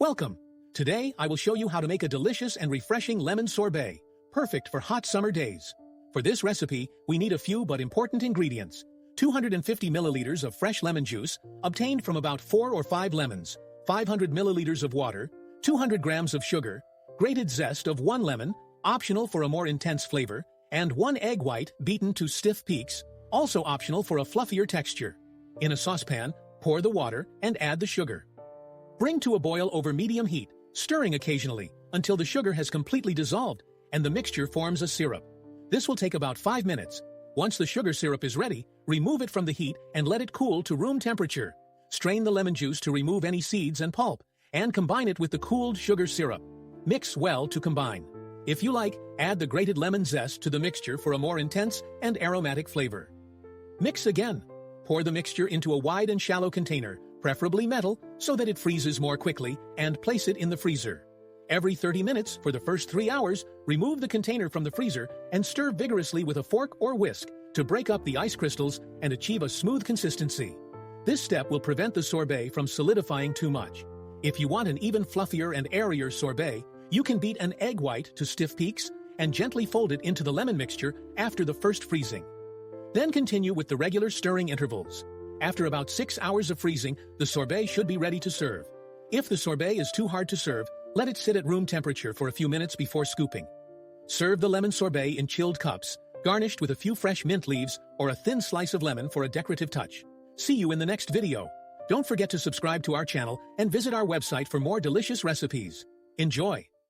Welcome! Today, I will show you how to make a delicious and refreshing lemon sorbet, perfect for hot summer days. For this recipe, we need a few but important ingredients. 250 milliliters of fresh lemon juice, obtained from about 4 or 5 lemons, 500 milliliters of water, 200 grams of sugar, grated zest of 1 lemon, optional for a more intense flavor, and 1 egg white beaten to stiff peaks, also optional for a fluffier texture. In a saucepan, pour the water and add the sugar. Bring to a boil over medium heat, stirring occasionally until the sugar has completely dissolved and the mixture forms a syrup. This will take about 5 minutes. Once the sugar syrup is ready, remove it from the heat and let it cool to room temperature. Strain the lemon juice to remove any seeds and pulp, and combine it with the cooled sugar syrup. Mix well to combine. If you like, add the grated lemon zest to the mixture for a more intense and aromatic flavor. Mix again. Pour the mixture into a wide and shallow container, preferably metal, so that it freezes more quickly, and place it in the freezer. Every 30 minutes for the first 3 hours, remove the container from the freezer and stir vigorously with a fork or whisk to break up the ice crystals and achieve a smooth consistency. This step will prevent the sorbet from solidifying too much. If you want an even fluffier and airier sorbet, you can beat an egg white to stiff peaks and gently fold it into the lemon mixture after the first freezing. Then continue with the regular stirring intervals. After about 6 hours of freezing, the sorbet should be ready to serve. If the sorbet is too hard to serve, let it sit at room temperature for a few minutes before scooping. Serve the lemon sorbet in chilled cups, garnished with a few fresh mint leaves or a thin slice of lemon for a decorative touch. See you in the next video. Don't forget to subscribe to our channel and visit our website for more delicious recipes. Enjoy!